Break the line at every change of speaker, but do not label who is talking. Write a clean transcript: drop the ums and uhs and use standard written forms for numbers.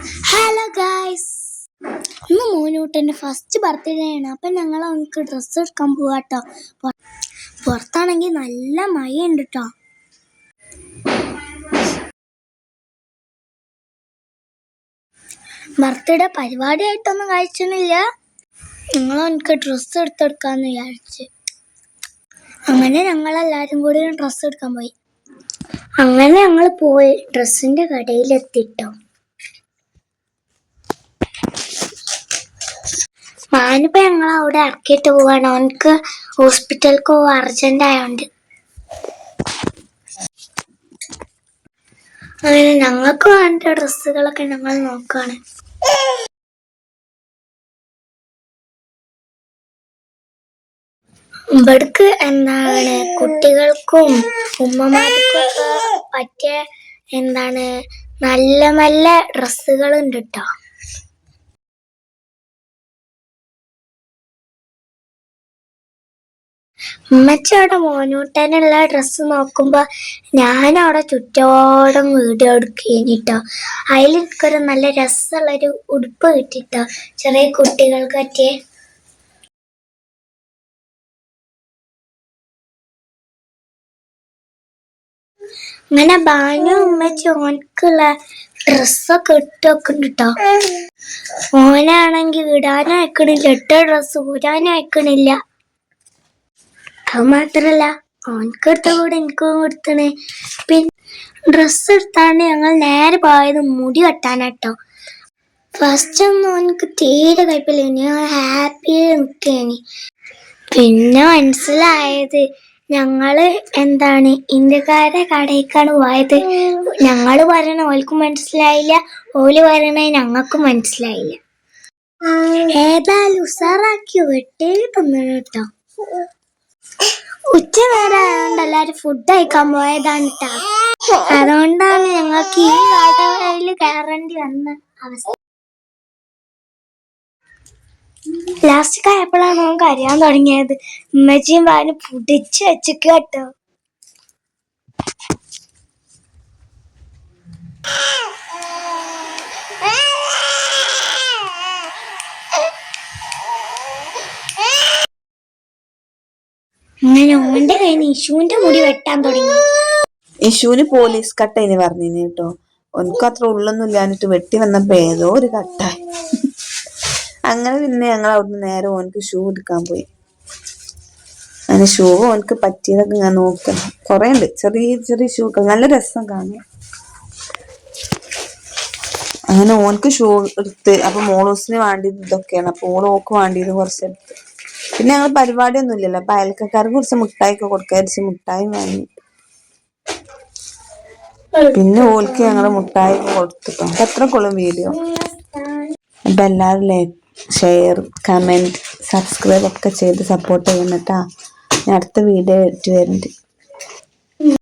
Hello guys, ഇന്ന് മോനൂട്ടൻ്റെ first birthday ആണ്. അപ്പം ഞങ്ങൾ അവനക്ക് ഡ്രസ്സ് എടുക്കാൻ പോവാട്ടോ. പുറത്താണെങ്കിൽ നല്ല മഴയുണ്ട് കേട്ടോ. ബർത്ത്ഡേ പരിപാടിയായിട്ടൊന്നും കഴിച്ചൊന്നുമില്ല. ഞങ്ങൾ അവനക്ക് ഡ്രസ്സ് എടുത്തെടുക്കാമെന്ന് വിചാരിച്ച് അങ്ങനെ ഞങ്ങളെല്ലാവരും കൂടി ഡ്രസ്സ് എടുക്കാൻ പോയി. അങ്ങനെ ഞങ്ങൾ പോയി ഡ്രസ്സിൻ്റെ കടയിലെത്തിട്ടോ. ഞാനിപ്പോൾ ഞങ്ങൾ അവിടെ ഇറക്കിയിട്ട് പോവാണ്. അവനക്ക് ഹോസ്പിറ്റലിലേക്ക് പോവാൻ അർജന്റ് ആയതുകൊണ്ട്. അങ്ങനെ ഞങ്ങൾക്ക് വേണ്ട ഡ്രസ്സുകളൊക്കെ ഞങ്ങൾ നോക്കാണ്. ഇവിടേക്ക് കുട്ടികൾക്കും ഉമ്മമാർക്കും ഒക്കെ പറ്റിയ നല്ല നല്ല ഡ്രസ്സുകളുണ്ട് കേട്ടോ. ഉമ്മച്ചി അവിടെ മോനൂട്ടനുള്ള ഡ്രസ്സ് നോക്കുമ്പോ ഞാനവിടെ ചുറ്റോടും വീഡിയോ എടുക്കേട്ടോ. അതിൽ എനിക്കൊരു നല്ല രസമുള്ളൊരു ഉടുപ്പ് കിട്ടിട്ടോ, ചെറിയ കുട്ടികൾക്ക് പറ്റിയ. അങ്ങനെ ബാനു ഉമ്മച്ചി ഓനക്കുള്ള ഡ്രസ്സൊക്കെ ഇട്ടൊക്കെ കേട്ടോ. ഓനാണെങ്കിൽ ഇടാനും അയക്കണില്ല, ഇട്ട ഡ്രസ്സ് ഊരാനും അയക്കണില്ല. അത് മാത്രല്ല ഓനക്ക് എടുത്ത കൂടെ എനിക്കും കൊടുത്തണേ. പിന്നെ ഡ്രസ്സ് എടുത്താണ് ഞങ്ങൾ നേരെ പോയത് മുടി വെട്ടാനാട്ടോ. ഫസ്റ്റ് ഒന്നും ഓനക്ക് തീരെ കഴിപ്പില്ല, ഞാൻ ഹാപ്പി നിൽക്കേനി. പിന്നെ മനസ്സിലായത് ഞങ്ങള് ഇന്ത്യക്കാരുടെ കടയിലേക്കാണ് പോയത്. ഞങ്ങള് പറയണ ഓൽക്കും മനസ്സിലായില്ല, ഓല് പറയണ ഞങ്ങൾക്കും മനസ്സിലായില്ല. ഏതായാലും ഉസാറാക്കി വെട്ടി തിന്നണം കേട്ടോ. ഉച്ച നേരം ആയതുകൊണ്ട് എല്ലാരും ഫുഡ് കഴിക്കാൻ പോയതാണ് കേട്ടോ. അതുകൊണ്ടാണ് ഞങ്ങൾക്ക് ഈ കടയിൽ കയറേണ്ടി വന്ന അവസ്ഥ. ലാസ്റ്റ് ആയപ്പോഴാണ് അവൻ കരയാൻ തുടങ്ങിയത്. ഉമ്മച്ചിയും വാന് പുടിച്ച് വെച്ചിട്ട് കേട്ടോ. അങ്ങനെ ഓന്റെ കയ്യിൽ ഇഷുവിന്റെ മുടി വെട്ടാൻ തുടങ്ങി.
ഇഷുവിന് പോലീസ് കട്ടേന് പറഞ്ഞിന് കേട്ടോ. ഓനക്ക് അത്ര ഉള്ളൊന്നും ഇല്ലാഞ്ഞിട്ട് വെട്ടി വന്നപ്പോ ഏതോ ഒരു കട്ടായി. അങ്ങനെ പിന്നെ ഞങ്ങൾ അവിടുന്ന് നേരെ ഓനക്ക് ഷൂ എടുക്കാൻ പോയി. അങ്ങനെ ഷൂ ഓനക്ക് പറ്റിയതൊക്കെ ഞാൻ നോക്കണം. കൊറേ ഉണ്ട്, ചെറിയ ചെറിയ ഷൂ ഒക്കെ നല്ല രസം കാണാൻ. അങ്ങനെ ഓനക്ക് ഷൂ എടുത്ത്. അപ്പൊ മോളൂസിന് വേണ്ടിയത് ഇതൊക്കെയാണ്. അപ്പൊ ഓക്ക് വേണ്ടിയത് കുറച്ചെടുത്ത്. പിന്നെ ഞങ്ങൾ പരിപാടിയൊന്നും ഇല്ലല്ലോ, അപ്പൊ അയൽക്കാർക്ക് കുറച്ച് മുട്ടായി ഒക്കെ കൊടുക്കാതിരിച്ച് മുട്ടായി വാങ്ങി. പിന്നെ ഓൽക്ക് ഞങ്ങള് മുട്ടായി കൊടുത്തിട്ടോ. അപ്പൊ അത്രക്കുള്ള വീഡിയോ. അപ്പൊ എല്ലാവരും ലൈക്ക്, ഷെയർ, കമന്റ്, സബ്സ്ക്രൈബ് ഒക്കെ ചെയ്ത് സപ്പോർട്ട് ചെയ്യുന്നിട്ടാ. ഞാൻ അടുത്ത വീഡിയോ ഇട്ട് വരുന്നുണ്ട്.